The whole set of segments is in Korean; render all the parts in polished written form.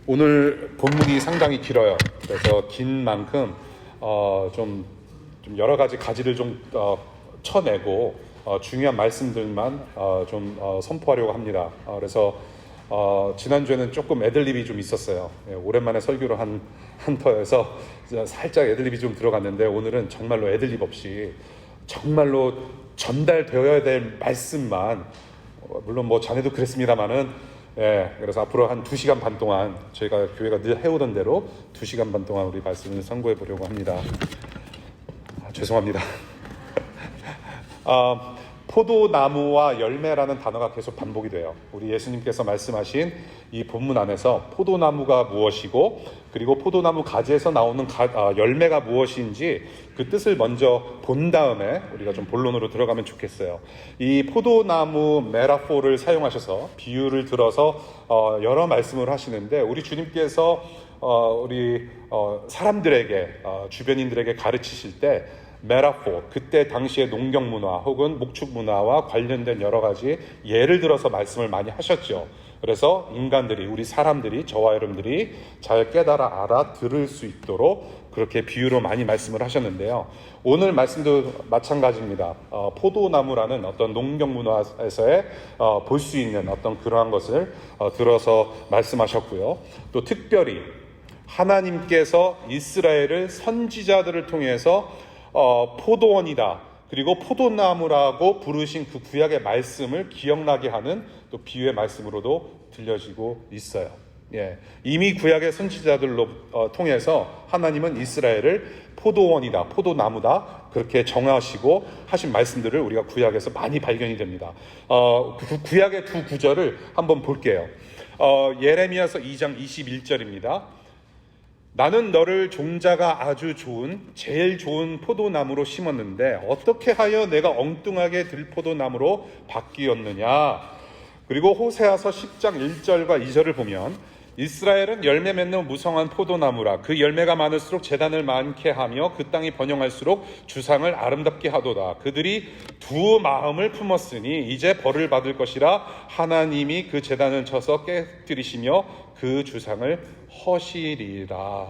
오늘 본문이 상당히 길어요. 그래서 긴 만큼 좀 여러 가지 가지를 좀 쳐내고 중요한 말씀들만 좀 선포하려고 합니다. 그래서 지난주에는 조금 애들립이 좀 있었어요. 오랜만에 설교를 한 터여서 살짝 애들립이 좀 들어갔는데, 오늘은 정말로 애들립 없이 정말로 전달되어야 될 말씀만, 물론 뭐 전에도 그랬습니다만은, 그래서 앞으로 한 2시간 반 동안 저희가 교회가 늘 해오던 대로 2시간 반 동안 우리 말씀을 선고해 보려고 합니다. 죄송합니다. 포도나무와 열매라는 단어가 계속 반복이 돼요. 우리 예수님께서 말씀하신 이 본문 안에서 포도나무가 무엇이고, 그리고 포도나무 가지에서 나오는 열매가 무엇인지 그 뜻을 먼저 본 다음에 우리가 좀 본론으로 들어가면 좋겠어요. 이 포도나무 메타포를 사용하셔서 비유를 들어서 여러 말씀을 하시는데, 우리 주님께서 우리 사람들에게 주변인들에게 가르치실 때 메타포, 그때 당시의 농경 문화 혹은 목축 문화와 관련된 여러 가지 예를 들어서 말씀을 많이 하셨죠. 그래서 인간들이, 우리 사람들이, 저와 여러분들이 잘 깨달아 알아들을 수 있도록 그렇게 비유로 많이 말씀을 하셨는데요. 오늘 말씀도 마찬가지입니다. 포도나무라는 어떤 농경 문화에서의 볼 수 있는 어떤 그러한 것을 들어서 말씀하셨고요. 또 특별히 하나님께서 이스라엘을 선지자들을 통해서 포도원이다, 그리고 포도나무라고 부르신 그 구약의 말씀을 기억나게 하는 또 비유의 말씀으로도 들려지고 있어요. 이미 구약의 선지자들로 통해서 하나님은 이스라엘을 포도원이다, 포도나무다, 그렇게 정하시고 하신 말씀들을 우리가 구약에서 많이 발견이 됩니다. 그 구약의 두 구절을 한번 볼게요. 예레미야서 2장 21절입니다. 나는 너를 종자가 아주 좋은 제일 좋은 포도나무로 심었는데 어떻게 하여 내가 엉뚱하게 들포도나무로 바뀌었느냐. 그리고 호세아서 10장 1절과 2절을 보면 이스라엘은 열매 맺는 무성한 포도나무라. 그 열매가 많을수록 재단을 많게 하며 그 땅이 번영할수록 주상을 아름답게 하도다. 그들이 두 마음을 품었으니 이제 벌을 받을 것이라. 하나님이 그 재단을 쳐서 깨뜨리시며 그 주상을 허시리라.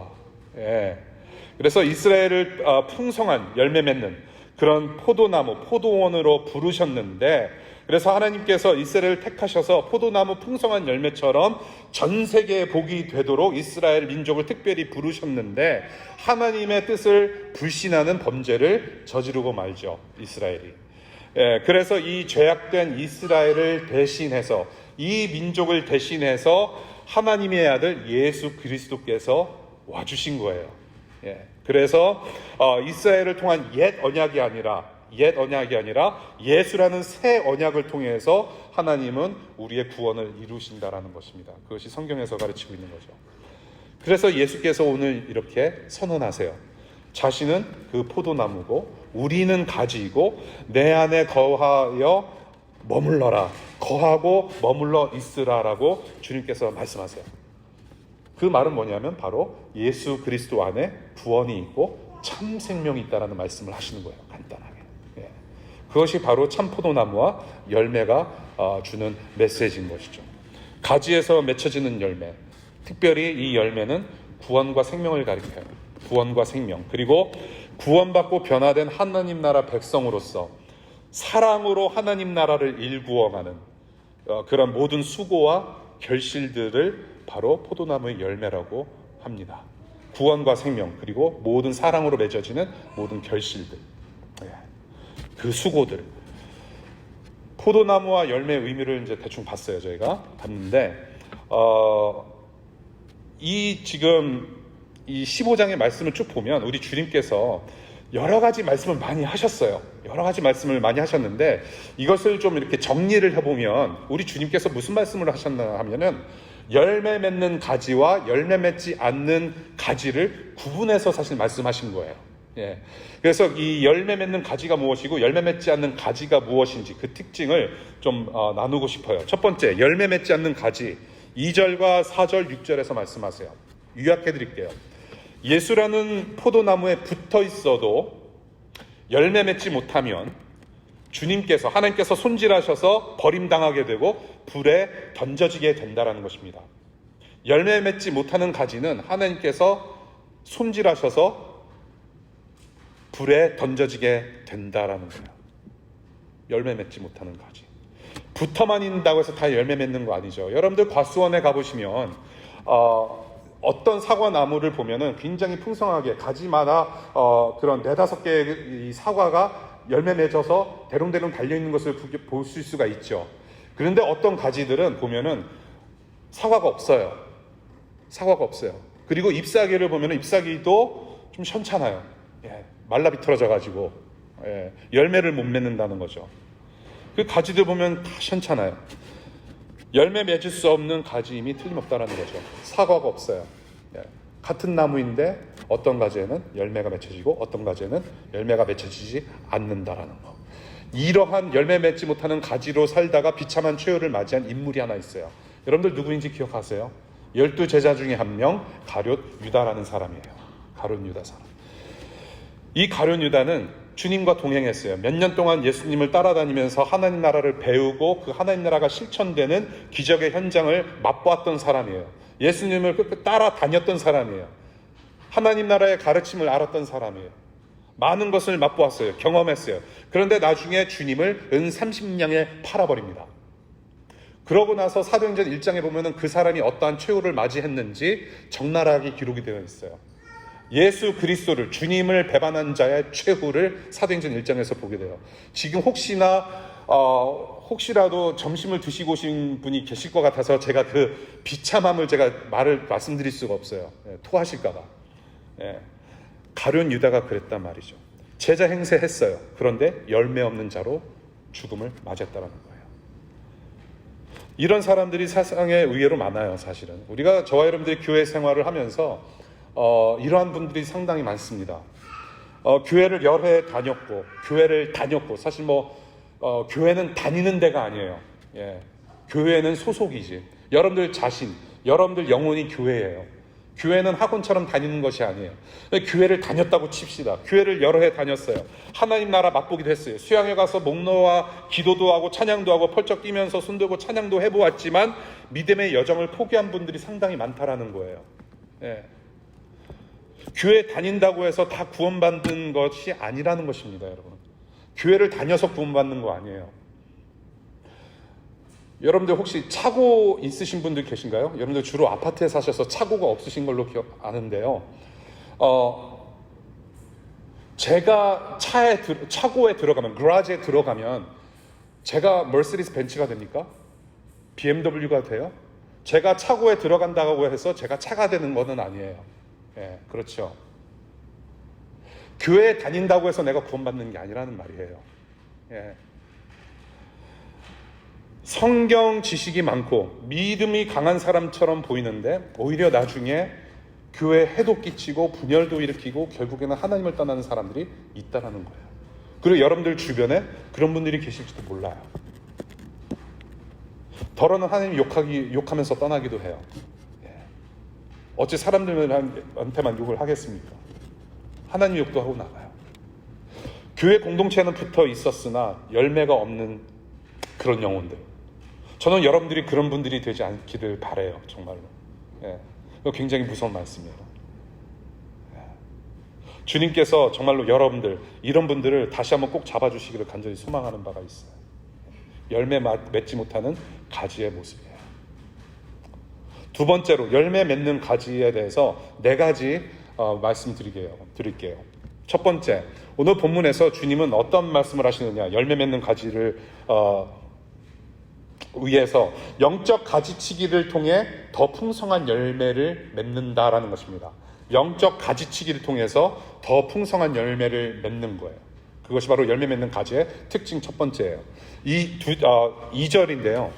그래서 이스라엘을 풍성한 열매 맺는 그런 포도나무, 포도원으로 부르셨는데, 그래서 하나님께서 이스라엘을 택하셔서 포도나무 풍성한 열매처럼 전 세계에 복이 되도록 이스라엘 민족을 특별히 부르셨는데, 하나님의 뜻을 불신하는 범죄를 저지르고 말죠, 이스라엘이. 그래서 이 죄악된 이스라엘을 대신해서, 이 민족을 대신해서 하나님의 아들 예수 그리스도께서 와주신 거예요. 그래서 이스라엘을 통한 옛 언약이 아니라 예수라는 새 언약을 통해서 하나님은 우리의 구원을 이루신다라는 것입니다. 그것이 성경에서 가르치고 있는 거죠. 그래서 예수께서 오늘 이렇게 선언하세요. 자신은 그 포도나무고 우리는 가지이고 내 안에 거하여 머물러라, 거하고 머물러 있으라라고 주님께서 말씀하세요. 그 말은 뭐냐면 바로 예수 그리스도 안에 구원이 있고 참 생명이 있다라는 말씀을 하시는 거예요. 간단하게. 그것이 바로 참 포도나무와 열매가 주는 메시지인 것이죠. 가지에서 맺혀지는 열매, 특별히 이 열매는 구원과 생명을 가리켜요. 구원과 생명, 그리고 구원받고 변화된 하나님 나라 백성으로서 사랑으로 하나님 나라를 일구어가는 그런 모든 수고와 결실들을 바로 포도나무의 열매라고 합니다. 구원과 생명, 그리고 모든 사랑으로 맺어지는 모든 결실들, 그 수고들. 포도나무와 열매의 의미를 이제 대충 봤어요. 저희가 봤는데, 지금 이 15장의 말씀을 쭉 보면 우리 주님께서 여러 가지 말씀을 많이 하셨어요. 여러 가지 말씀을 많이 하셨는데, 이것을 좀 이렇게 정리를 해보면 우리 주님께서 무슨 말씀을 하셨나 하면은 열매 맺는 가지와 열매 맺지 않는 가지를 구분해서 사실 말씀하신 거예요. 그래서 이 열매 맺는 가지가 무엇이고 열매 맺지 않는 가지가 무엇인지 그 특징을 좀 나누고 싶어요. 첫 번째, 열매 맺지 않는 가지, 2절과 4절 6절에서 말씀하세요. 요약해 드릴게요. 예수라는 포도나무에 붙어 있어도 열매 맺지 못하면 주님께서, 하나님께서 손질하셔서 버림당하게 되고 불에 던져지게 된다라는 것입니다. 열매 맺지 못하는 가지는 하나님께서 손질하셔서 불에 던져지게 된다라는 거예요. 열매 맺지 못하는 가지. 붙어만 있는다고 해서 다 열매 맺는 거 아니죠. 여러분들 과수원에 가보시면 어떤 사과나무를 보면은 굉장히 풍성하게 가지마다 그런 4-5개의 이 사과가 열매 맺어서 대롱대롱 달려있는 것을 보실 수가 있죠. 그런데 어떤 가지들은 보면은 사과가 없어요. 사과가 없어요. 그리고 잎사귀를 보면은 잎사귀도 좀 현찮아요. 말라 비틀어져가지고 열매를 못 맺는다는 거죠. 그 가지들 보면 다 현찮아요. 열매 맺을 수 없는 가지임이 틀림없다라는 거죠. 사과가 없어요. 같은 나무인데 어떤 가지에는 열매가 맺혀지고 어떤 가지에는 열매가 맺혀지지 않는다라는 거. 이러한 열매 맺지 못하는 가지로 살다가 비참한 최후를 맞이한 인물이 하나 있어요. 여러분들 누구인지 기억하세요? 12제자 중에 한 명, 가룟 유다라는 사람이에요. 가룟 유다 사람. 이 가룟 유다는 주님과 동행했어요. 몇 년 동안 예수님을 따라다니면서 하나님 나라를 배우고 그 하나님 나라가 실천되는 기적의 현장을 맛보았던 사람이에요. 예수님을 따라다녔던 사람이에요. 하나님 나라의 가르침을 알았던 사람이에요. 많은 것을 맛보았어요. 경험했어요. 그런데 나중에 주님을 은 30냥에 팔아버립니다. 그러고 나서 사도행전 1장에 보면은 그 사람이 어떠한 최후를 맞이했는지 적나라하게 기록이 되어 있어요. 예수 그리스도를, 주님을 배반한 자의 최후를 사도행전 1장에서 보게 돼요. 지금 혹시라도 점심을 드시고 오신 분이 계실 것 같아서 제가 그 비참함을 말씀드릴 수가 없어요. 토하실까봐. 가룟 유다가 그랬단 말이죠. 제자 행세했어요. 그런데 열매 없는 자로 죽음을 맞았다는 거예요. 이런 사람들이 세상에 의외로 많아요. 사실은 우리가 저와 여러분들이 교회 생활을 하면서 이러한 분들이 상당히 많습니다. 교회를 여러 해 다녔고 사실 교회는 다니는 데가 아니에요. 교회는 소속이지. 여러분들 영혼이 교회예요. 교회는 학원처럼 다니는 것이 아니에요. 교회를 다녔다고 칩시다. 교회를 여러 해 다녔어요. 하나님 나라 맛보기도 했어요. 수양회 가서 목노와 기도도 하고 찬양도 하고 펄쩍 뛰면서 손들고 찬양도 해보았지만 믿음의 여정을 포기한 분들이 상당히 많다라는 거예요. 교회 다닌다고 해서 다 구원받는 것이 아니라는 것입니다, 여러분. 교회를 다녀서 구원받는 거 아니에요. 여러분들 혹시 차고 있으신 분들 계신가요? 여러분들 주로 아파트에 사셔서 차고가 없으신 걸로 아는데요. 제가 차고에 들어가면, 그라지에 들어가면 제가 머시디스 벤츠가 됩니까? BMW가 돼요? 제가 차고에 들어간다고 해서 제가 차가 되는 것은 아니에요. 그렇죠. 교회에 다닌다고 해서 내가 구원받는 게 아니라는 말이에요. 성경 지식이 많고 믿음이 강한 사람처럼 보이는데 오히려 나중에 교회에 해도 끼치고 분열도 일으키고 결국에는 하나님을 떠나는 사람들이 있다는 거예요. 그리고 여러분들 주변에 그런 분들이 계실지도 몰라요. 더러는 하나님 욕하면서 떠나기도 해요. 어째 사람들한테만 욕을 하겠습니까? 하나님 욕도 하고 나가요. 교회 공동체는 붙어 있었으나 열매가 없는 그런 영혼들. 저는 여러분들이 그런 분들이 되지 않기를 바라요. 정말로. 이거 굉장히 무서운 말씀이에요. 주님께서 정말로 여러분들, 이런 분들을 다시 한번 꼭 잡아주시기를 간절히 소망하는 바가 있어요. 열매 맺지 못하는 가지의 모습이에요. 두 번째로 열매 맺는 가지에 대해서 4가지 말씀드릴게요. 첫 번째, 오늘 본문에서 주님은 어떤 말씀을 하시느냐. 열매 맺는 가지를 위해서 영적 가지치기를 통해 더 풍성한 열매를 맺는다라는 것입니다. 영적 가지치기를 통해서 더 풍성한 열매를 맺는 거예요. 그것이 바로 열매 맺는 가지의 특징 첫 번째예요. 2절인데요.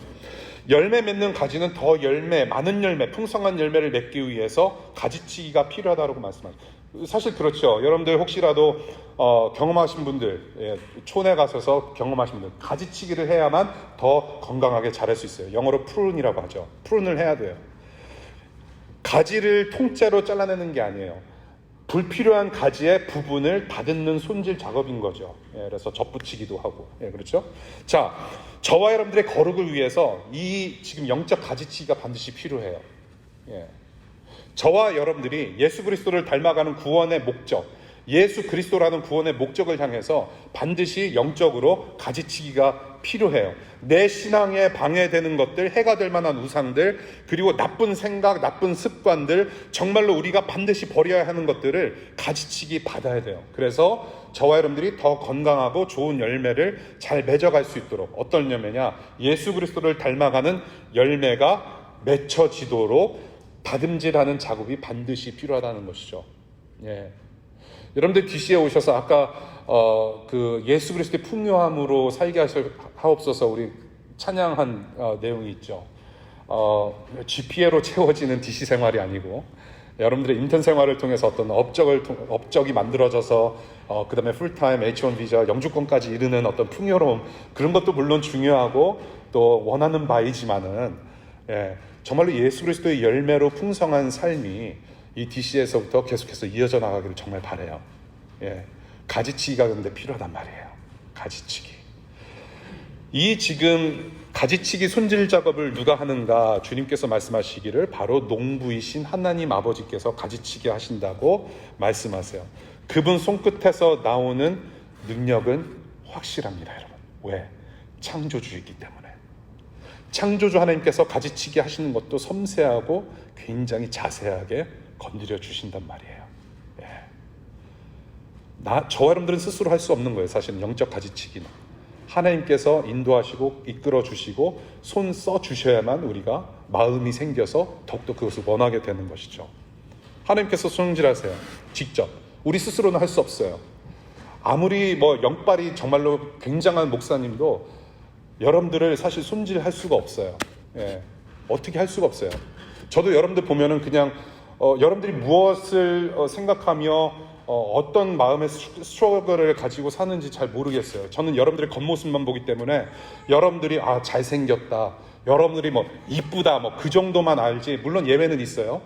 열매 맺는 가지는 더 많은 열매, 풍성한 열매를 맺기 위해서 가지치기가 필요하다고 말씀하십니다. 사실 그렇죠. 여러분들 혹시라도 경험하신 분들, 촌에 가셔서 경험하신 분들, 가지치기를 해야만 더 건강하게 자랄 수 있어요. 영어로 프룬이라고 하죠. 프룬을 해야 돼요. 가지를 통째로 잘라내는 게 아니에요. 불필요한 가지의 부분을 다듬는 손질 작업인 거죠. 그래서 접붙이기도 하고. 그렇죠? 자, 저와 여러분들의 거룩을 위해서 이 지금 영적 가지치기가 반드시 필요해요. 예. 저와 여러분들이 예수 그리스도를 닮아가는 구원의 목적, 예수 그리스도라는 구원의 목적을 향해서 반드시 영적으로 가지치기가 필요해요. 내 신앙에 방해되는 것들, 해가 될 만한 우상들, 그리고 나쁜 생각, 나쁜 습관들, 정말로 우리가 반드시 버려야 하는 것들을 가지치기 받아야 돼요. 그래서 저와 여러분들이 더 건강하고 좋은 열매를 잘 맺어갈 수 있도록, 어떤 열매냐, 예수 그리스도를 닮아가는 열매가 맺혀지도록 다듬질하는 작업이 반드시 필요하다는 것이죠. 예. 여러분들 DC에 오셔서 아까 그 예수 그리스도의 풍요함으로 살게 하옵소서 우리 찬양한 내용이 있죠. GPA로 채워지는 DC 생활이 아니고 여러분들의 인턴 생활을 통해서 어떤 업적이 만들어져서 그 다음에 풀타임 H1 비자 영주권까지 이르는 어떤 풍요로움, 그런 것도 물론 중요하고 또 원하는 바이지만은, 예, 정말로 예수 그리스도의 열매로 풍성한 삶이 이 DC에서부터 계속해서 이어져 나가기를 정말 바라요. 예, 가지치기가 근데 필요하단 말이에요. 가지치기. 이 지금 가지치기 손질 작업을 누가 하는가? 주님께서 말씀하시기를 바로 농부이신 하나님 아버지께서 가지치기 하신다고 말씀하세요. 그분 손끝에서 나오는 능력은 확실합니다, 여러분. 왜? 창조주이기 때문에. 창조주 하나님께서 가지치기 하시는 것도 섬세하고 굉장히 자세하게 건드려 주신단 말이에요. 예. 저와 여러분들은 스스로 할 수 없는 거예요. 사실은 영적 가지치기는 하나님께서 인도하시고 이끌어 주시고 손 써 주셔야만 우리가 마음이 생겨서 더욱더 그것을 원하게 되는 것이죠. 하나님께서 손질하세요. 직접. 우리 스스로는 할 수 없어요. 아무리 영빨이 정말로 굉장한 목사님도 여러분들을 사실 손질할 수가 없어요. 예. 어떻게 할 수가 없어요. 저도 여러분들 보면은 그냥 여러분들이 무엇을 생각하며 어떤 마음의 스트러글을 가지고 사는지 잘 모르겠어요. 저는 여러분들의 겉모습만 보기 때문에 여러분들이 잘생겼다, 여러분들이 이쁘다, 그 정도만 알지. 물론 예외는 있어요.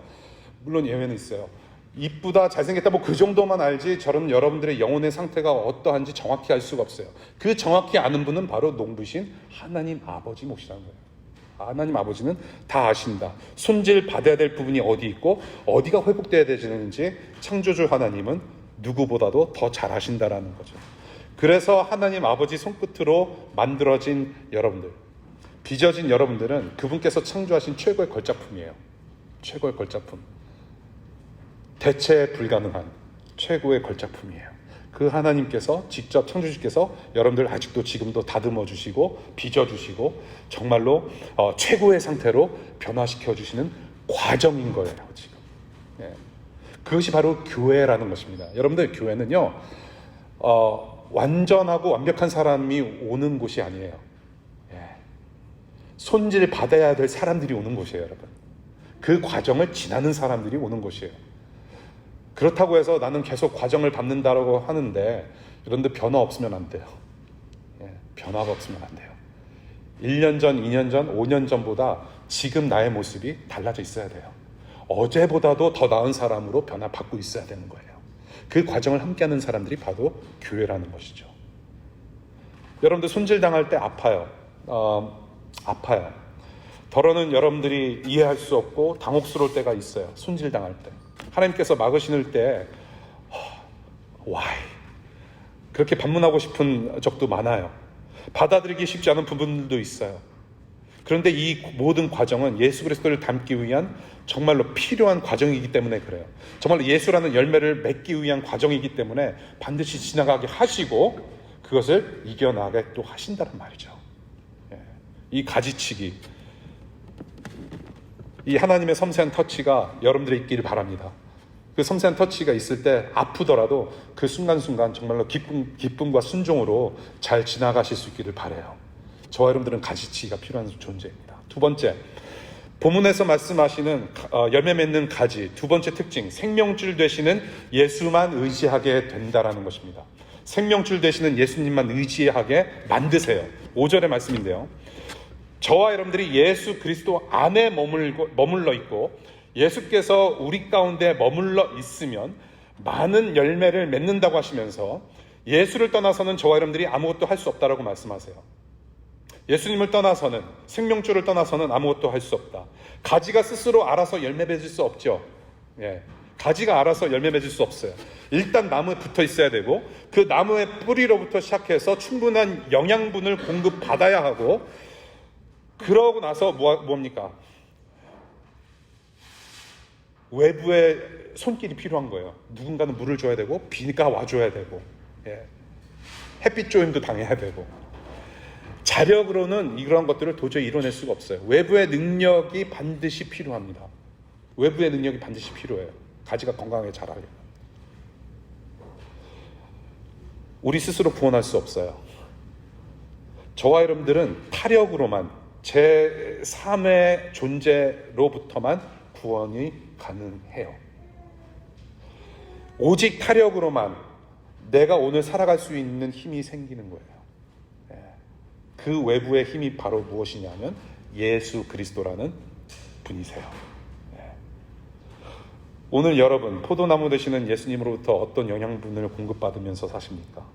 이쁘다, 잘생겼다, 그 정도만 알지. 저는 여러분들의 영혼의 상태가 어떠한지 정확히 알 수가 없어요. 그 정확히 아는 분은 바로 농부신 하나님 아버지 모시라는 거예요. 하나님 아버지는 다 아신다. 손질 받아야 될 부분이 어디 있고 어디가 회복돼야 되는지 창조주 하나님은 누구보다도 더 잘 아신다라는 거죠. 그래서 하나님 아버지 손끝으로 만들어진 여러분들, 빚어진 여러분들은 그분께서 창조하신 최고의 걸작품이에요. 최고의 걸작품. 대체 불가능한 최고의 걸작품이에요. 그 하나님께서 직접 창조주께서 여러분들 아직도 지금도 다듬어 주시고 빚어 주시고 정말로 최고의 상태로 변화시켜 주시는 과정인 거예요, 지금. 예. 그것이 바로 교회라는 것입니다. 여러분들, 교회는요 완전하고 완벽한 사람이 오는 곳이 아니에요. 예. 손질 받아야 될 사람들이 오는 곳이에요, 여러분. 그 과정을 지나는 사람들이 오는 곳이에요. 그렇다고 해서 나는 계속 과정을 밟는다고 하는데 여러분들 변화 없으면 안 돼요. 예, 변화가 없으면 안 돼요. 1년 전, 2년 전, 5년 전보다 지금 나의 모습이 달라져 있어야 돼요. 어제보다도 더 나은 사람으로 변화받고 있어야 되는 거예요. 그 과정을 함께하는 사람들이 바로 교회라는 것이죠. 여러분들 손질당할 때 아파요. 아파요. 더러는 여러분들이 이해할 수 없고 당혹스러울 때가 있어요. 손질당할 때. 하나님께서 막으시는 때 why? 그렇게 반문하고 싶은 적도 많아요. 받아들이기 쉽지 않은 부분들도 있어요. 그런데 이 모든 과정은 예수 그리스도를 닮기 위한 정말로 필요한 과정이기 때문에 그래요. 정말로 예수라는 열매를 맺기 위한 과정이기 때문에 반드시 지나가게 하시고 그것을 이겨나가게 또 하신다는 말이죠. 이 가지치기, 이 하나님의 섬세한 터치가 여러분들의 있기를 바랍니다. 그 섬세한 터치가 있을 때 아프더라도 그 순간순간 정말로 기쁨과 순종으로 잘 지나가실 수 있기를 바라요. 저와 여러분들은 가지치기가 필요한 존재입니다. 두 번째, 본문에서 말씀하시는 열매 맺는 가지, 두 번째 특징, 생명줄 되시는 예수만 의지하게 된다라는 것입니다. 생명줄 되시는 예수님만 의지하게 만드세요. 5절의 말씀인데요. 저와 여러분들이 예수 그리스도 안에 머물러 있고 예수께서 우리 가운데 머물러 있으면 많은 열매를 맺는다고 하시면서 예수를 떠나서는 저와 여러분들이 아무것도 할 수 없다라고 말씀하세요. 예수님을 떠나서는, 생명줄을 떠나서는 아무것도 할 수 없다. 가지가 스스로 알아서 열매 맺을 수 없죠. 예. 가지가 알아서 열매 맺을 수 없어요. 일단 나무에 붙어 있어야 되고, 그 나무의 뿌리로부터 시작해서 충분한 영양분을 공급받아야 하고, 그러고 나서 뭡니까? 외부의 손길이 필요한 거예요. 누군가는 물을 줘야 되고, 비가 와줘야 되고, 예. 햇빛 조임도 당해야 되고. 자력으로는 이런 것들을 도저히 이뤄낼 수가 없어요. 외부의 능력이 반드시 필요합니다. 외부의 능력이 반드시 필요해요. 가지가 건강하게 자라려면. 우리 스스로 구원할 수 없어요. 저와 여러분들은 타력으로만, 제 3의 존재로부터만 구원이 가능해요. 오직 타력으로만 내가 오늘 살아갈 수 있는 힘이 생기는 거예요. 그 외부의 힘이 바로 무엇이냐면 예수 그리스도라는 분이세요. 오늘 여러분, 포도나무 되시는 예수님으로부터 어떤 영양분을 공급받으면서 사십니까?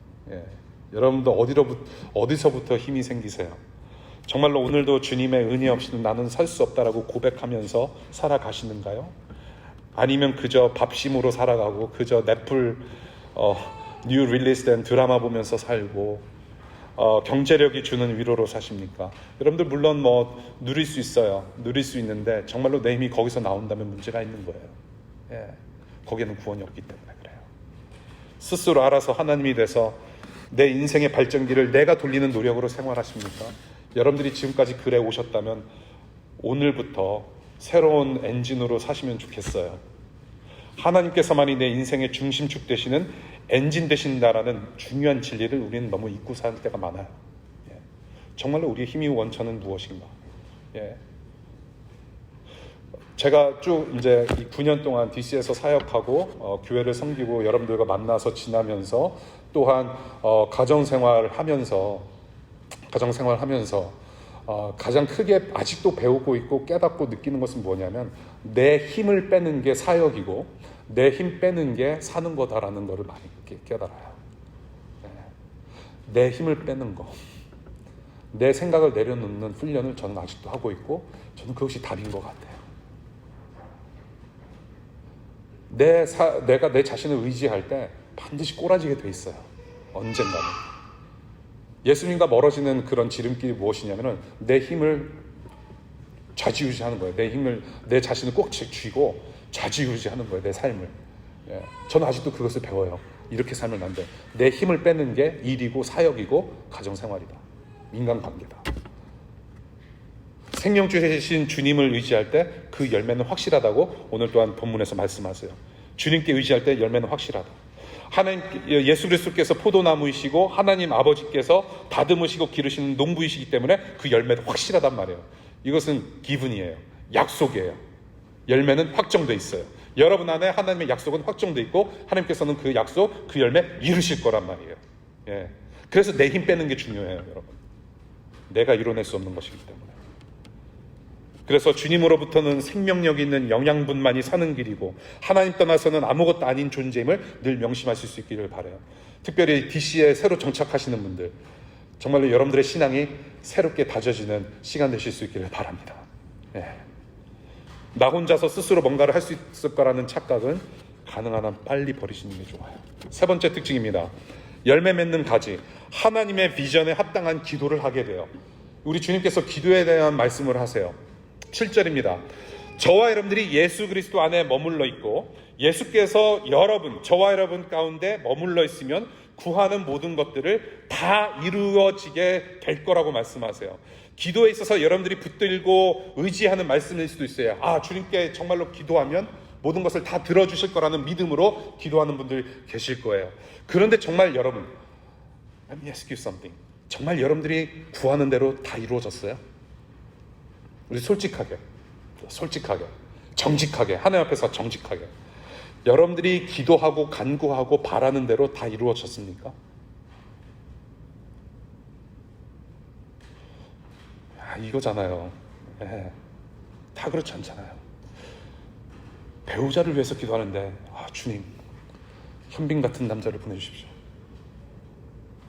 여러분도 어디서부터 힘이 생기세요? 정말로 오늘도 주님의 은혜 없이는 나는 살 수 없다라고 고백하면서 살아가시는가요? 아니면 그저 밥심으로 살아가고 그저 넷플 뉴 릴리스된 드라마 보면서 살고 경제력이 주는 위로로 사십니까? 여러분들 물론 누릴 수 있어요. 누릴 수 있는데 정말로 내 힘이 거기서 나온다면 문제가 있는 거예요. 거기에는 구원이 없기 때문에 그래요. 스스로 알아서 하나님이 돼서 내 인생의 발전기를 내가 돌리는 노력으로 생활하십니까? 여러분들이 지금까지 그래 오셨다면 오늘부터 새로운 엔진으로 사시면 좋겠어요. 하나님께서만이 내 인생의 중심축 되시는 엔진 되신다라는 중요한 진리를 우리는 너무 잊고 살 때가 많아요. 정말로 우리의 힘이 원천은 무엇인가? 제가 쭉 이제 이 9년 동안 DC에서 사역하고 교회를 섬기고 여러분들과 만나서 지나면서 또한 가정생활 하면서 가장 크게 아직도 배우고 있고 깨닫고 느끼는 것은 뭐냐면 내 힘을 빼는 게 사역이고 내 힘 빼는 게 사는 거다라는 것을 많이 깨달아요. 내 힘을 빼는 거, 내 생각을 내려놓는 훈련을 저는 아직도 하고 있고 저는 그것이 답인 것 같아요. 내가 내 자신을 의지할 때 반드시 꼬라지게 돼 있어요. 언젠가는. 예수님과 멀어지는 그런 지름길이 무엇이냐면은 내 힘을 좌지우지하는 거예요. 내 자신을 꼭 쥐고 좌지우지하는 거예요. 내 삶을. 저는 아직도 그것을 배워요. 이렇게 살면 안 돼. 내 힘을 빼는 게 일이고 사역이고 가정생활이다. 인간관계다. 생명주이신 주님을 의지할 때 그 열매는 확실하다고 오늘 또한 본문에서 말씀하세요. 주님께 의지할 때 열매는 확실하다. 예수 그리스도께서 포도나무이시고 하나님 아버지께서 다듬으시고 기르시는 농부이시기 때문에 그 열매도 확실하단 말이에요. 이것은 기분이에요. 약속이에요. 열매는 확정돼 있어요. 여러분 안에 하나님의 약속은 확정돼 있고 하나님께서는 그 약속, 그 열매 이루실 거란 말이에요. 그래서 내 힘 빼는 게 중요해요, 여러분. 내가 이뤄낼 수 없는 것이기 때문에. 그래서 주님으로부터는 생명력 있는 영양분만이 사는 길이고 하나님 떠나서는 아무것도 아닌 존재임을 늘 명심하실 수 있기를 바라요. 특별히 DC에 새로 정착하시는 분들, 정말로 여러분들의 신앙이 새롭게 다져지는 시간 되실 수 있기를 바랍니다. 나 혼자서 스스로 뭔가를 할 수 있을 거라는 착각은 가능한 한 빨리 버리시는 게 좋아요. 세 번째 특징입니다. 열매 맺는 가지, 하나님의 비전에 합당한 기도를 하게 돼요. 우리 주님께서 기도에 대한 말씀을 하세요. 7절입니다. 저와 여러분들이 예수 그리스도 안에 머물러 있고 예수께서 저와 여러분 가운데 머물러 있으면 구하는 모든 것들을 다 이루어지게 될 거라고 말씀하세요. 기도에 있어서 여러분들이 붙들고 의지하는 말씀일 수도 있어요. 주님께 정말로 기도하면 모든 것을 다 들어주실 거라는 믿음으로 기도하는 분들 계실 거예요. 그런데 정말 여러분, Let me ask you something. 정말 여러분들이 구하는 대로 다 이루어졌어요? 우리 솔직하게, 정직하게, 하나님 앞에서 정직하게. 여러분들이 기도하고 간구하고 바라는 대로 다 이루어졌습니까? 이거잖아요. 다 그렇지 않잖아요. 배우자를 위해서 기도하는데 주님, 현빈 같은 남자를 보내주십시오.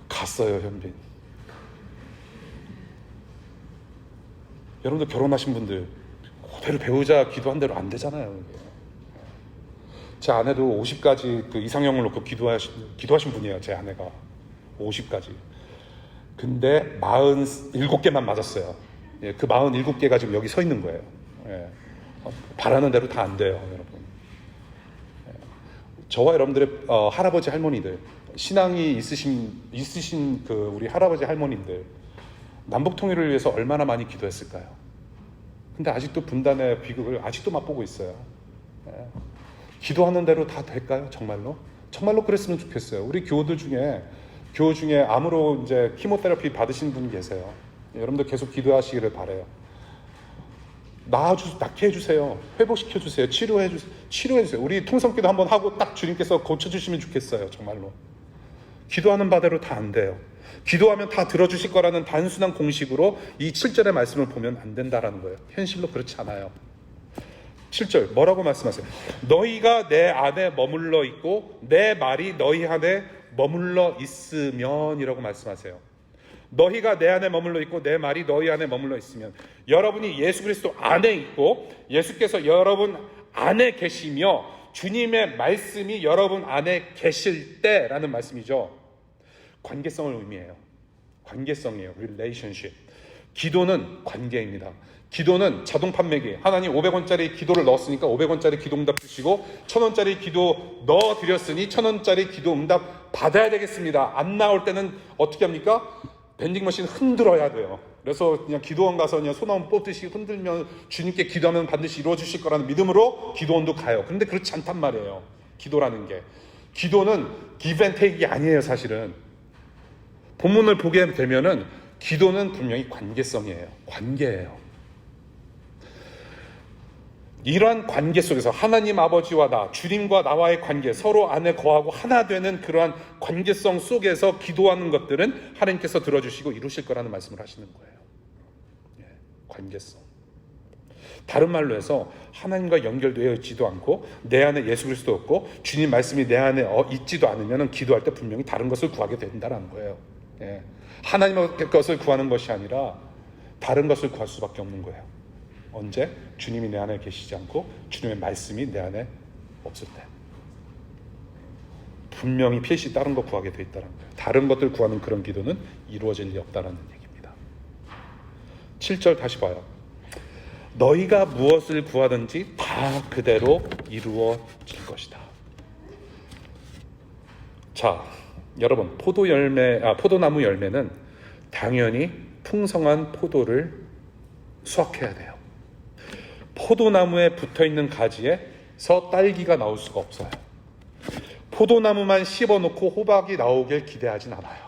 갔어요, 현빈. 여러분들 결혼하신 분들 적대로 배우자 기도한 대로 안 되잖아요. 이게. 제 아내도 50가지 그 이상형을 놓고 기도하신 분이에요. 제 아내가 50가지. 근데 47개만 맞았어요. 예, 그 47개가 지금 여기 서 있는 거예요. 예. 바라는 대로 다 안 돼요, 여러분. 예. 저와 여러분들의 할아버지 할머니들, 신앙이 있으신 그 우리 할아버지 할머님들, 남북 통일을 위해서 얼마나 많이 기도했을까요? 근데 아직도 분단의 비극을 아직도 맛보고 있어요. 예. 기도하는 대로 다 될까요? 정말로? 정말로 그랬으면 좋겠어요. 우리 교우 중에 암으로 이제 키모테라피 받으신 분 계세요. 여러분들 계속 기도하시기를 바라요. 낫게 해주세요. 회복시켜주세요. 치료해주세요. 우리 통성기도 한번 하고 딱 주님께서 고쳐주시면 좋겠어요. 정말로. 기도하는 바대로 다 안 돼요. 기도하면 다 들어주실 거라는 단순한 공식으로 이 7절의 말씀을 보면 안 된다라는 거예요. 현실로 그렇지 않아요. 7절 뭐라고 말씀하세요? 너희가 내 안에 머물러 있고 내 말이 너희 안에 머물러 있으면 이라고 말씀하세요. 너희가 내 안에 머물러 있고 내 말이 너희 안에 머물러 있으면, 여러분이 예수 그리스도 안에 있고 예수께서 여러분 안에 계시며 주님의 말씀이 여러분 안에 계실 때라는 말씀이죠. 관계성을 의미해요. 관계성이에요. relationship. 기도는 관계입니다. 기도는 자동 판매기. 하나님 500원짜리 기도를 넣었으니까 500원짜리 기도 응답 주시고 1000원짜리 기도 넣어드렸으니 1000원짜리 기도 응답 받아야 되겠습니다. 안 나올 때는 어떻게 합니까? 밴딩머신 흔들어야 돼요. 그래서 그냥 기도원 가서 그냥 소나무 뽑듯이 흔들면 주님께 기도하면 반드시 이루어 주실 거라는 믿음으로 기도원도 가요. 그런데 그렇지 않단 말이에요. 기도라는 게. 기도는 give and take이 아니에요. 사실은 본문을 보게 되면은 기도는 분명히 관계성이에요. 관계예요. 이러한 관계 속에서 하나님 아버지와 나, 주님과 나와의 관계, 서로 안에 거하고 하나 되는 그러한 관계성 속에서 기도하는 것들은 하나님께서 들어주시고 이루실 거라는 말씀을 하시는 거예요. 예, 관계성. 다른 말로 해서 하나님과 연결되어 있지도 않고 내 안에 예수 그리스도 없고 주님 말씀이 내 안에 있지도 않으면 기도할 때 분명히 다른 것을 구하게 된다는 거예요. 예, 하나님의 것을 구하는 것이 아니라 다른 것을 구할 수밖에 없는 거예요. 언제? 주님이 내 안에 계시지 않고 주님의 말씀이 내 안에 없을 때. 분명히 필시 다른 거 구하게 돼 있다는 거예요. 다른 것들 구하는 그런 기도는 이루어질 리 없다는 얘기입니다. 7절 다시 봐요. 너희가 무엇을 구하든지 다 그대로 이루어질 것이다. 자, 여러분, 포도나무 열매는 당연히 풍성한 포도를 수확해야 돼요. 포도나무에 붙어있는 가지에서 딸기가 나올 수가 없어요. 포도나무만 씹어놓고 호박이 나오길 기대하진 않아요.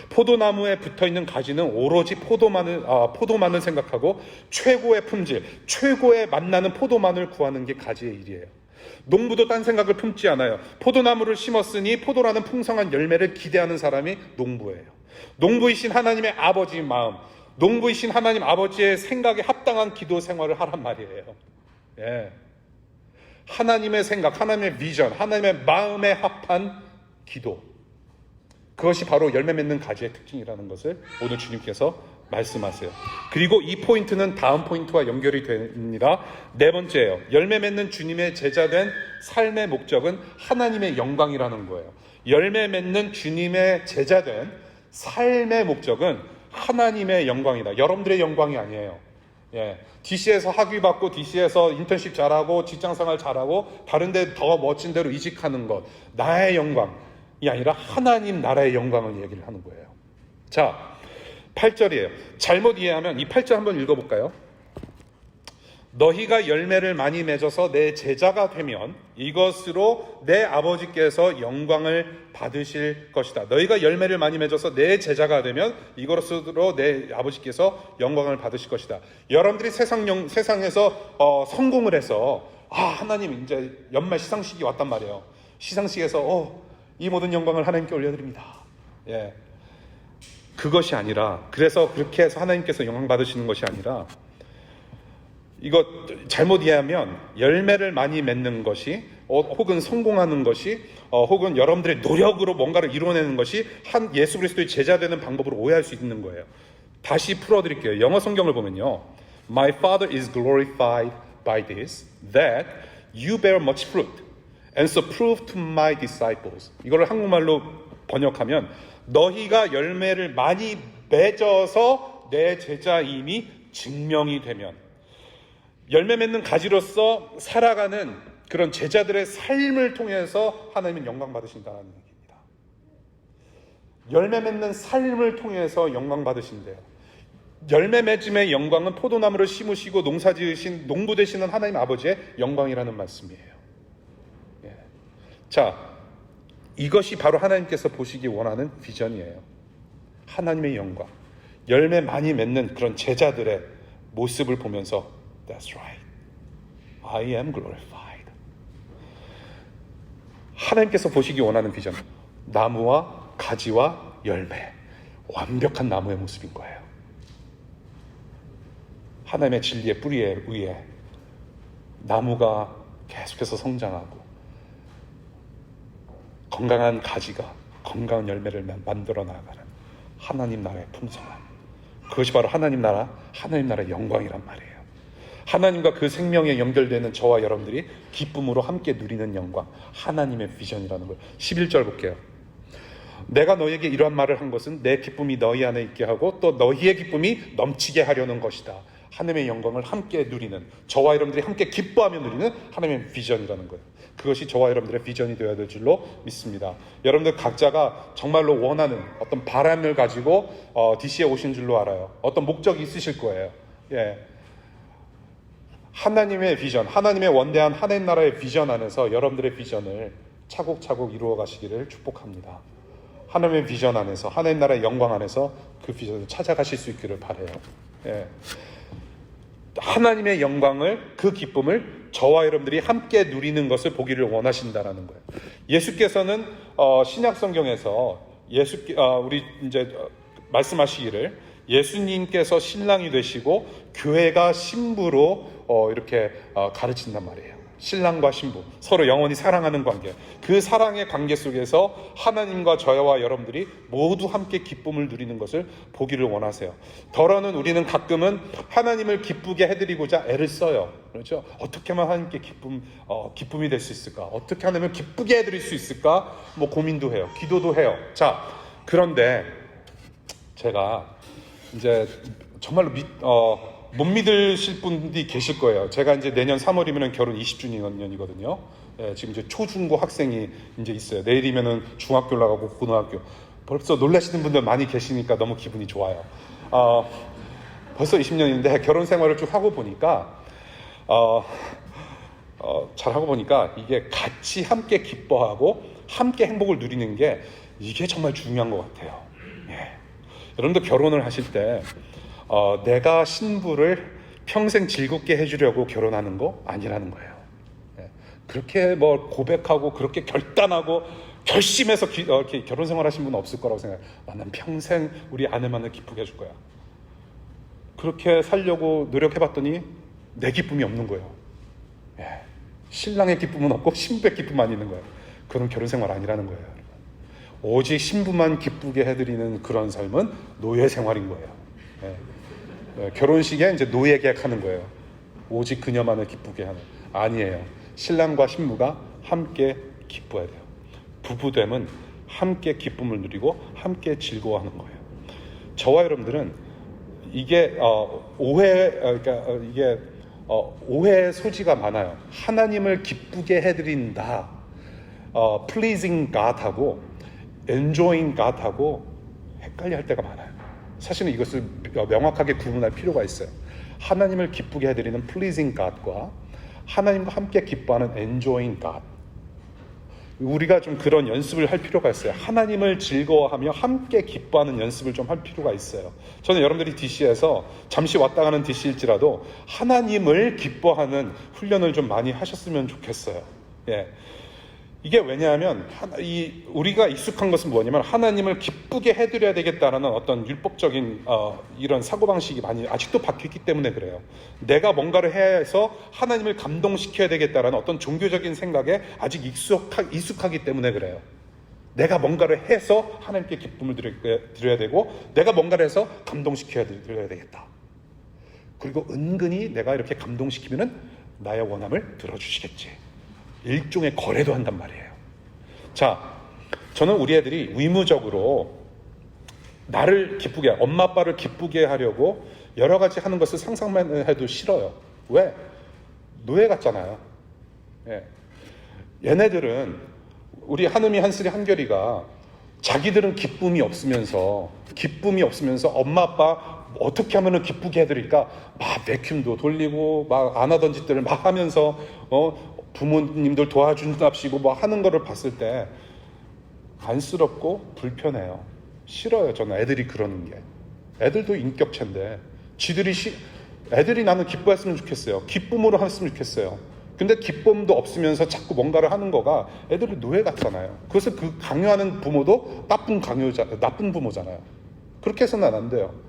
포도나무에 붙어있는 가지는 오로지 포도만을 생각하고 최고의 품질, 최고의 맛나는 포도만을 구하는 게 가지의 일이에요. 농부도 딴 생각을 품지 않아요. 포도나무를 심었으니 포도라는 풍성한 열매를 기대하는 사람이 농부예요. 농부이신 하나님의 아버지 마음, 농부이신 하나님 아버지의 생각에 합당한 기도 생활을 하란 말이에요. 예. 하나님의 생각, 하나님의 비전, 하나님의 마음에 합한 기도. 그것이 바로 열매 맺는 가지의 특징이라는 것을 오늘 주님께서 말씀하세요. 그리고 이 포인트는 다음 포인트와 연결이 됩니다. 네 번째예요. 열매 맺는 주님의 제자된 삶의 목적은 하나님의 영광이라는 거예요. 열매 맺는 주님의 제자된 삶의 목적은 하나님의 영광이다. 여러분들의 영광이 아니에요. 예. DC에서 학위 받고 DC에서 인턴십 잘하고 직장생활 잘하고 다른 데 더 멋진 데로 이직하는 것, 나의 영광이 아니라 하나님 나라의 영광을 얘기를 하는 거예요. 자, 8절이에요. 잘못 이해하면 이 8절 한번 읽어볼까요? 너희가 열매를 많이 맺어서 내 제자가 되면 이것으로 내 아버지께서 영광을 받으실 것이다. 너희가 열매를 많이 맺어서 내 제자가 되면 이것으로 내 아버지께서 영광을 받으실 것이다. 여러분들이 세상에서 성공을 해서 하나님 이제 연말 시상식이 왔단 말이에요. 시상식에서 이 모든 영광을 하나님께 올려드립니다. 예, 그것이 아니라, 그래서 그렇게 해서 하나님께서 영광 받으시는 것이 아니라, 이거 잘못 이해하면 열매를 많이 맺는 것이 혹은 성공하는 것이 혹은 여러분들의 노력으로 뭔가를 이루어내는 것이 한 예수 그리스도의 제자 되는 방법으로 오해할 수 있는 거예요. 다시 풀어드릴게요. 영어 성경을 보면요, My Father is glorified by this, that you bear much fruit, and so prove to my disciples. 이걸 한국말로 번역하면 너희가 열매를 많이 맺어서 내 제자임이 증명이 되면, 열매 맺는 가지로서 살아가는 그런 제자들의 삶을 통해서 하나님은 영광 받으신다는 얘기입니다. 열매 맺는 삶을 통해서 영광 받으신대요. 열매 맺음의 영광은 포도나무를 심으시고 농사 지으신 농부 되시는 하나님 아버지의 영광이라는 말씀이에요. 예. 자, 이것이 바로 하나님께서 보시기 원하는 비전이에요. 하나님의 영광, 열매 많이 맺는 그런 제자들의 모습을 보면서 That's right, I am glorified. 하나님께서 보시기 원하는 비전, 나무와 가지와 열매, 완벽한 나무의 모습인 거예요. 하나님의 진리의 뿌리에 의해 나무가 계속해서 성장하고 건강한 가지가 건강한 열매를 만들어 나가는 하나님 나라의 풍성함, 그것이 바로 하나님 나라의 영광이란 말이에요. 하나님과 그 생명에 연결되는 저와 여러분들이 기쁨으로 함께 누리는 영광, 하나님의 비전이라는 걸. 11절 볼게요. 내가 너희에게 이러한 말을 한 것은 내 기쁨이 너희 안에 있게 하고 또 너희의 기쁨이 넘치게 하려는 것이다. 하나님의 영광을 함께 누리는, 저와 여러분들이 함께 기뻐하며 누리는 하나님의 비전이라는 거예요. 그것이 저와 여러분들의 비전이 되어야 될 줄로 믿습니다. 여러분들 각자가 정말로 원하는 어떤 바람을 가지고 DC에 오신 줄로 알아요. 어떤 목적이 있으실 거예요. 예. 하나님의 비전, 하나님의 원대한 하나님 나라의 비전 안에서 여러분들의 비전을 차곡차곡 이루어 가시기를 축복합니다. 하나님의 비전 안에서, 하나님 나라의 영광 안에서 그 비전을 찾아가실 수 있기를 바라요. 예. 하나님의 영광을, 그 기쁨을 저와 여러분들이 함께 누리는 것을 보기를 원하신다라는 거예요. 예수께서는 신약 성경에서 우리 이제 말씀하시기를 예수님께서 신랑이 되시고 교회가 신부로 이렇게 가르친단 말이에요. 신랑과 신부, 서로 영원히 사랑하는 관계, 그 사랑의 관계 속에서 하나님과 저와 여러분들이 모두 함께 기쁨을 누리는 것을 보기를 원하세요. 더러는 우리는 가끔은 하나님을 기쁘게 해드리고자 애를 써요. 그렇죠? 어떻게 하면 하나님께 기쁨이 될 수 있을까? 어떻게 하면 기쁘게 해드릴 수 있을까? 뭐 고민도 해요. 기도도 해요. 자, 그런데 제가 이제 정말로 못 믿으실 분들이 계실 거예요. 제가 이제 내년 3월이면 결혼 20주년이거든요. 예, 지금 이제 초중고 학생이 이제 있어요. 내일이면은 중학교 나가고 고등학교. 벌써 놀라시는 분들 많이 계시니까 너무 기분이 좋아요. 벌써 20년인데 결혼 생활을 쭉 하고 보니까 잘 하고 보니까 이게 같이 함께 기뻐하고 함께 행복을 누리는 게 이게 정말 중요한 것 같아요. 예. 여러분도 결혼을 하실 때 내가 신부를 평생 즐겁게 해주려고 결혼하는 거 아니라는 거예요. 그렇게 뭐 고백하고 그렇게 결단하고 결심해서 이렇게 결혼 생활하신 분은 없을 거라고 생각해요. 난 평생 우리 아내만을 기쁘게 해줄 거야. 그렇게 살려고 노력해봤더니 내 기쁨이 없는 거예요. 신랑의 기쁨은 없고 신부의 기쁨만 있는 거예요. 그런 결혼 생활 아니라는 거예요. 오직 신부만 기쁘게 해드리는 그런 삶은 노예 생활인 거예요. 결혼식에 이제 노예 계약하는 거예요. 오직 그녀만을 기쁘게 하는. 아니에요. 신랑과 신부가 함께 기뻐야 돼요. 부부됨은 함께 기쁨을 누리고 함께 즐거워하는 거예요. 저와 여러분들은 이게 오해의 소지가 많아요. 하나님을 기쁘게 해드린다, pleasing God하고 enjoying God하고 헷갈려 할 때가 많아요. 사실은 이것을 명확하게 구분할 필요가 있어요. 하나님을 기쁘게 해드리는 pleasing God과 하나님과 함께 기뻐하는 enjoying God. 우리가 좀 그런 연습을 할 필요가 있어요. 하나님을 즐거워하며 함께 기뻐하는 연습을 좀 할 필요가 있어요. 저는 여러분들이 DC에서 잠시 왔다 가는 DC일지라도 하나님을 기뻐하는 훈련을 좀 많이 하셨으면 좋겠어요. 예. 이게 왜냐하면 우리가 익숙한 것은 뭐냐면 하나님을 기쁘게 해드려야 되겠다라는 어떤 율법적인 이런 사고방식이 많이 아직도 박혀있기 때문에 그래요. 내가 뭔가를 해야 해서 하나님을 감동시켜야 되겠다라는 어떤 종교적인 생각에 아직 익숙하기 때문에 그래요. 내가 뭔가를 해서 하나님께 기쁨을 드려야 되고 내가 뭔가를 해서 감동시켜야 드려야 되겠다. 그리고 은근히 내가 이렇게 감동시키면은 나의 원함을 들어주시겠지. 일종의 거래도 한단 말이에요. 자, 저는 우리 애들이 의무적으로 나를 기쁘게, 엄마 아빠를 기쁘게 하려고 여러 가지 하는 것을 상상만 해도 싫어요. 왜? 노예 같잖아요. 예. 얘네들은, 우리 한음이, 한슬이, 한결이가 자기들은 기쁨이 없으면서 엄마 아빠 어떻게 하면 기쁘게 해드릴까 막 베큐um도 돌리고 막 안 하던 짓들을 막 하면서 부모님들 도와준답시고 뭐 하는 거를 봤을 때 안쓰럽고 불편해요. 싫어요. 저는 애들이 그러는 게. 애들도 인격체인데 애들이 나는 기뻐했으면 좋겠어요. 기쁨으로 했으면 좋겠어요. 근데 기쁨도 없으면서 자꾸 뭔가를 하는 거가 애들이 노예 같잖아요. 그래서 그 강요하는 부모도 나쁜 부모잖아요. 그렇게 해서는 안 돼요.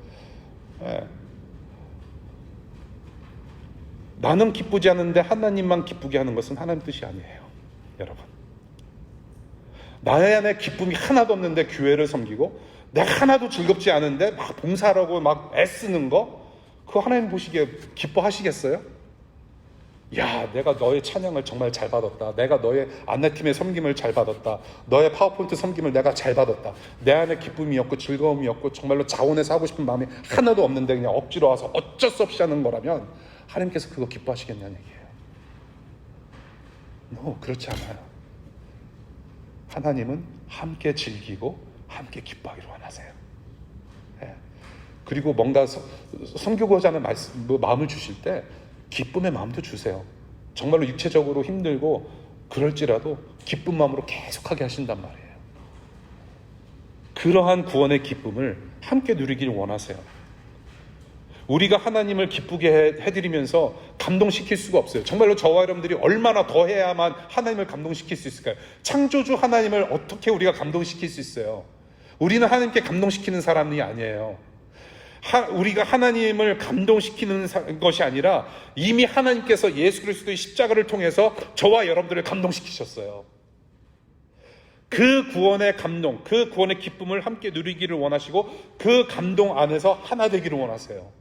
예. 나는 기쁘지 않은데 하나님만 기쁘게 하는 것은 하나님 뜻이 아니에요. 여러분, 나의 안에 기쁨이 하나도 없는데 교회를 섬기고 내가 하나도 즐겁지 않은데 막 봉사하라고 막 애쓰는 거, 그거 하나님 보시기에 기뻐하시겠어요? 야, 내가 너의 찬양을 정말 잘 받았다. 내가 너의 안내팀의 섬김을 잘 받았다. 너의 파워포인트 섬김을 내가 잘 받았다. 내 안에 기쁨이 없고 즐거움이 없고 정말로 자원해서 하고 싶은 마음이 하나도 없는데 그냥 억지로 와서 어쩔 수 없이 하는 거라면 하나님께서 그거 기뻐하시겠냐는 얘기예요. 그렇지 않아요. 하나님은 함께 즐기고 함께 기뻐하기를 원하세요. 예. 그리고 뭔가 섬기고자 하는 마음을 주실 때 기쁨의 마음도 주세요. 정말로 육체적으로 힘들고 그럴지라도 기쁜 마음으로 계속하게 하신단 말이에요. 그러한 구원의 기쁨을 함께 누리길 원하세요. 우리가 하나님을 기쁘게 해드리면서 감동시킬 수가 없어요. 정말로 저와 여러분들이 얼마나 더 해야만 하나님을 감동시킬 수 있을까요? 창조주 하나님을 어떻게 우리가 감동시킬 수 있어요? 우리는 하나님께 감동시키는 사람이 아니에요. 우리가 하나님을 감동시키는 것이 아니라 이미 하나님께서 예수 그리스도의 십자가를 통해서 저와 여러분들을 감동시키셨어요. 그 구원의 감동, 그 구원의 기쁨을 함께 누리기를 원하시고 그 감동 안에서 하나 되기를 원하세요.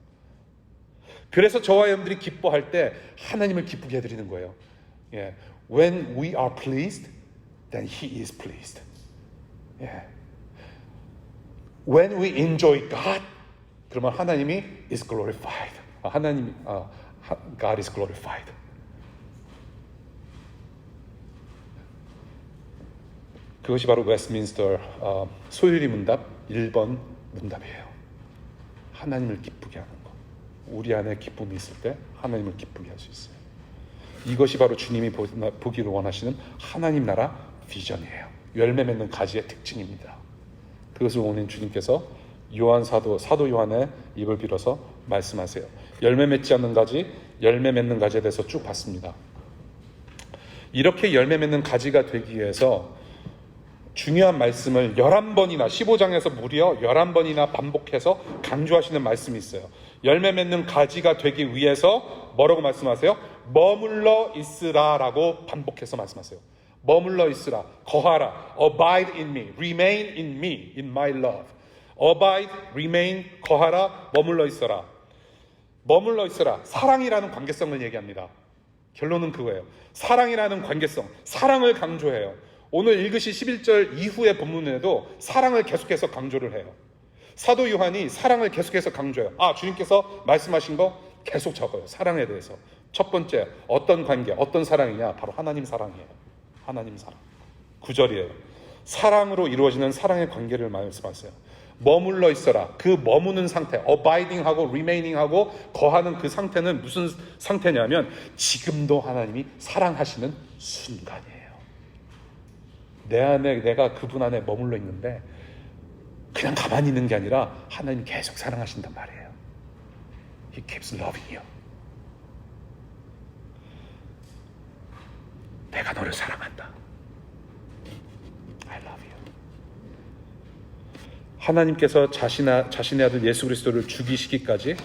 그래서 저와 여러분들이 기뻐할 때 하나님을 기쁘게 해드리는 거예요. 예. When we are pleased, then He is pleased. 예. When we enjoy God, 그러면 하나님이 is glorified. God is glorified. 그것이 바로 웨스트민스터 소유리 문답 1번 문답이에요. 하나님을 기쁘게 하는 것. 우리 안에 기쁨이 있을 때 하나님을 기쁘게 할 수 있어요. 이것이 바로 주님이 보기를 원하시는 하나님 나라 비전이에요. 열매 맺는 가지의 특징입니다. 그것을 오늘 주님께서 사도 요한의 입을 빌어서 말씀하세요. 열매 맺지 않는 가지, 열매 맺는 가지에 대해서 쭉 봤습니다. 이렇게 열매 맺는 가지가 되기 위해서 중요한 말씀을 11번이나 15장에서 무려 11번이나 반복해서 강조하시는 말씀이 있어요. 열매 맺는 가지가 되기 위해서 뭐라고 말씀하세요? 머물러 있으라라고 반복해서 말씀하세요. 머물러 있으라, 거하라, abide in me, remain in me, in my love. abide, remain, 거하라, 머물러 있어라. 머물러 있어라. 사랑이라는 관계성을 얘기합니다. 결론은 그거예요. 사랑이라는 관계성, 사랑을 강조해요. 오늘 읽으신 11절 이후의 본문에도 사랑을 계속해서 강조를 해요. 사도 요한이 사랑을 계속해서 강조해요. 주님께서 말씀하신 거 계속 적어요. 사랑에 대해서. 첫 번째, 어떤 관계, 어떤 사랑이냐? 바로 하나님 사랑이에요. 하나님 사랑. 9절이에요. 사랑으로 이루어지는 사랑의 관계를 말씀하세요. 머물러 있어라. 그 머무는 상태, abiding하고 remaining하고 거하는 그 상태는 무슨 상태냐면 지금도 하나님이 사랑하시는 순간이에요. 내 안에, 내가 그분 안에 머물러 있는데 그냥 가만히 있는 게 아니라 하나님이 계속 사랑하신단 말이에요. He keeps loving you. 내가 너를 사랑한다. I love you. 하나님께서 자신의 아들 예수 그리스도를 죽이시기까지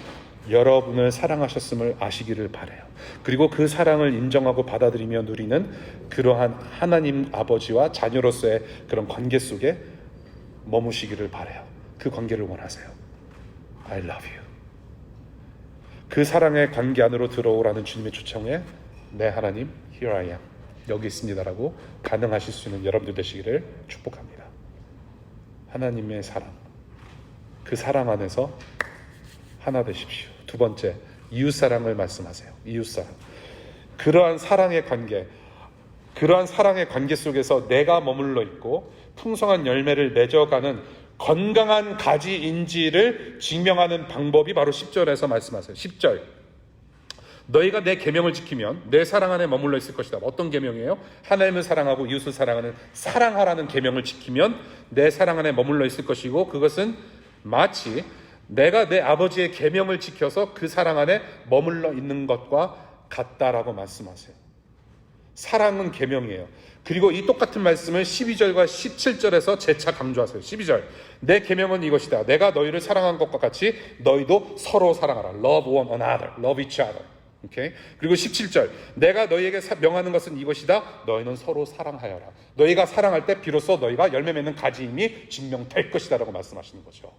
여러분을 사랑하셨음을 아시기를 바라요. 그리고 그 사랑을 인정하고 받아들이며 누리는 그러한 하나님 아버지와 자녀로서의 그런 관계 속에 머무시기를 바라요. 그 관계를 원하세요. I love you. 그 사랑의 관계 안으로 들어오라는 주님의 초청에 네 하나님 here I am 여기 있습니다라고 반응하실 수 있는 여러분들 되시기를 축복합니다. 하나님의 사랑, 그 사랑 안에서 하나 되십시오. 두 번째, 이웃사랑을 말씀하세요. 이웃사랑. 그러한 사랑의 관계 속에서 내가 머물러 있고 풍성한 열매를 맺어가는 건강한 가지인지를 증명하는 방법이 바로 10절에서 말씀하세요. 10절. 너희가 내 계명을 지키면 내 사랑 안에 머물러 있을 것이다. 어떤 계명이에요? 하나님을 사랑하고 이웃을 사랑하는 사랑하라는 계명을 지키면 내 사랑 안에 머물러 있을 것이고, 그것은 마치 내가 내 아버지의 계명을 지켜서 그 사랑 안에 머물러 있는 것과 같다라고 말씀하세요. 사랑은 계명이에요. 그리고 이 똑같은 말씀을 12절과 17절에서 재차 강조하세요. 12절. 내 계명은 이것이다. 내가 너희를 사랑한 것과 같이 너희도 서로 사랑하라. Love one another. Love each other. 오케이? 그리고 17절. 내가 너희에게 명하는 것은 이것이다. 너희는 서로 사랑하여라. 너희가 사랑할 때 비로소 너희가 열매 맺는 가지임이 증명될 것이다 라고 말씀하시는 거죠.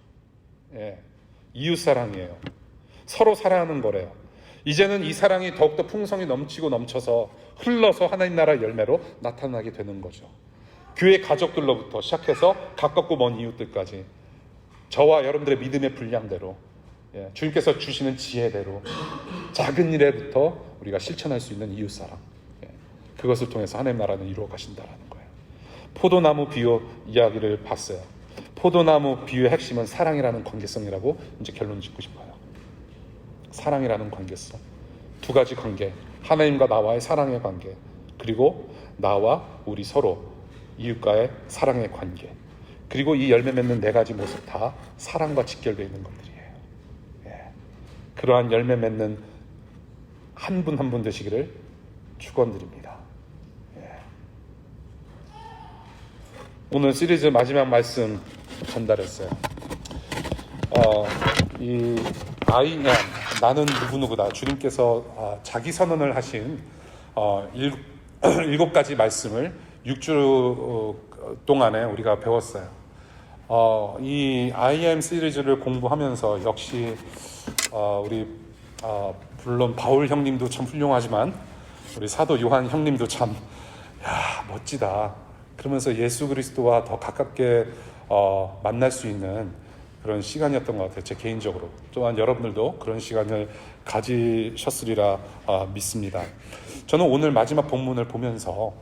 예. 이웃사랑이에요. 서로 사랑하는 거래요. 이제는 이 사랑이 더욱더 풍성히 넘치고 넘쳐서 흘러서 하나님 나라 열매로 나타나게 되는 거죠. 교회 가족들로부터 시작해서 가깝고 먼 이웃들까지 저와 여러분들의 믿음의 분량대로, 주님께서 주시는 지혜대로 작은 일에부터 우리가 실천할 수 있는 이웃사랑, 그것을 통해서 하나님 나라는 이루어 가신다라는 거예요. 포도나무 비유 이야기를 봤어요. 포도나무 비유의 핵심은 사랑이라는 관계성이라고 이제 결론 짓고 싶어요. 사랑이라는 관계성. 두 가지 관계. 하나님과 나와의 사랑의 관계, 그리고 나와 우리 서로 이웃과의 사랑의 관계, 그리고 이 열매 맺는 네 가지 모습 다 사랑과 직결되어 있는 것들이에요. 예. 그러한 열매 맺는 한 분 한 분 되시기를 축원드립니다. 예. 오늘 시리즈 마지막 말씀 전달했어요. 이 I am, 나는 누구누구다. 주님께서 자기 선언을 하신 7가지 말씀을 6주 동안에 우리가 배웠어요. 이 I am 시리즈를 공부하면서 역시 우리 물론 바울 형님도 참 훌륭하지만 우리 사도 요한 형님도 참 멋지다. 그러면서 예수 그리스도와 더 가깝게 만날 수 있는 그런 시간이었던 것 같아요. 제 개인적으로. 또한 여러분들도 그런 시간을 가지셨으리라 믿습니다. 저는 오늘 마지막 본문을 보면서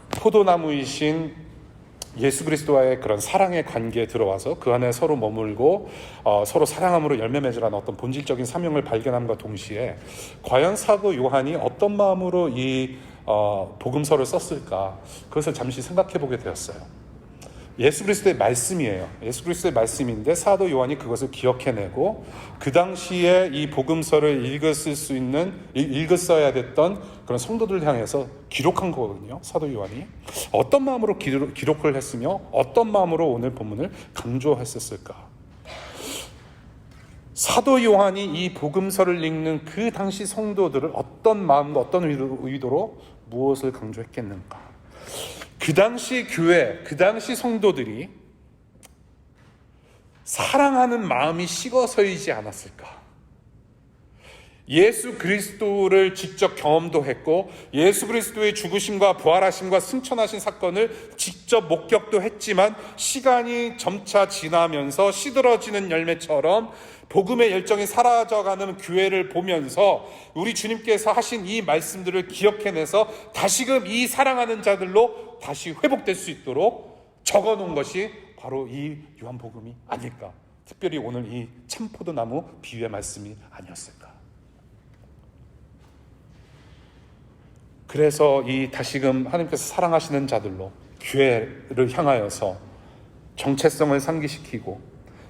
포도나무이신 예수 그리스도와의 그런 사랑의 관계에 들어와서 그 안에 서로 머물고 서로 사랑함으로 열매 맺으라는 어떤 본질적인 사명을 발견함과 동시에 과연 사도 요한이 어떤 마음으로 이 복음서를 썼을까, 그것을 잠시 생각해 보게 되었어요. 예수 그리스도의 말씀이에요. 예수 그리스도의 말씀인데 사도 요한이 그것을 기억해내고 그 당시에 이 복음서를 읽었어야 됐던 그런 성도들을 향해서 기록한 거거든요. 사도 요한이 어떤 마음으로 기록을 했으며 어떤 마음으로 오늘 본문을 강조했었을까. 사도 요한이 이 복음서를 읽는 그 당시 성도들을 어떤 마음과 어떤 의도로 무엇을 강조했겠는가. 그 당시 교회, 그 당시 성도들이 사랑하는 마음이 식어서이지 않았을까? 예수 그리스도를 직접 경험도 했고 예수 그리스도의 죽으심과 부활하심과 승천하신 사건을 직접 목격도 했지만 시간이 점차 지나면서 시들어지는 열매처럼 복음의 열정이 사라져가는 교회를 보면서 우리 주님께서 하신 이 말씀들을 기억해내서 다시금 이 사랑하는 자들로 다시 회복될 수 있도록 적어놓은 것이 바로 이 요한복음이 아닐까. 특별히 오늘 이 참포도나무 비유의 말씀이 아니었을까. 그래서 이 다시금 하나님께서 사랑하시는 자들로 교회를 향하여서 정체성을 상기시키고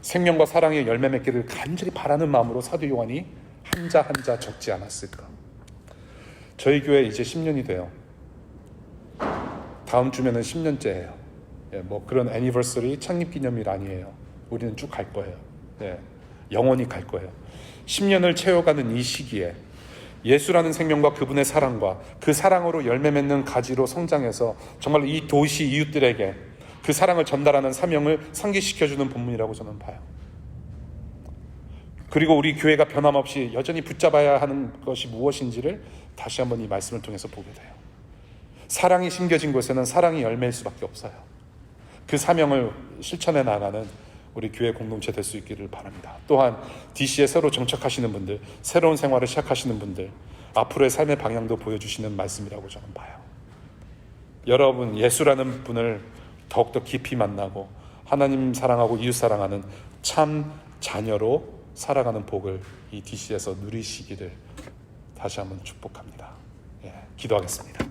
생명과 사랑의 열매 맺기를 간절히 바라는 마음으로 사도 요한이 한자 한자 적지 않았을까. 저희 교회 이제 10년이 돼요. 다음 주면은 10년째예요. 뭐 그런 애니버서리 창립기념일 아니에요. 우리는 쭉 갈 거예요. 영원히 갈 거예요. 10년을 채워가는 이 시기에 예수라는 생명과 그분의 사랑과 그 사랑으로 열매 맺는 가지로 성장해서 정말 이 도시 이웃들에게 그 사랑을 전달하는 사명을 상기시켜주는 본문이라고 저는 봐요. 그리고 우리 교회가 변함없이 여전히 붙잡아야 하는 것이 무엇인지를 다시 한번 이 말씀을 통해서 보게 돼요. 사랑이 심겨진 곳에는 사랑이 열매일 수밖에 없어요. 그 사명을 실천해 나가는 우리 교회 공동체 될 수 있기를 바랍니다. 또한 DC에 새로 정착하시는 분들, 새로운 생활을 시작하시는 분들, 앞으로의 삶의 방향도 보여주시는 말씀이라고 저는 봐요. 여러분, 예수라는 분을 더욱더 깊이 만나고 하나님 사랑하고 이웃 사랑하는 참 자녀로 살아가는 복을 이 DC에서 누리시기를 다시 한번 축복합니다. 기도하겠습니다.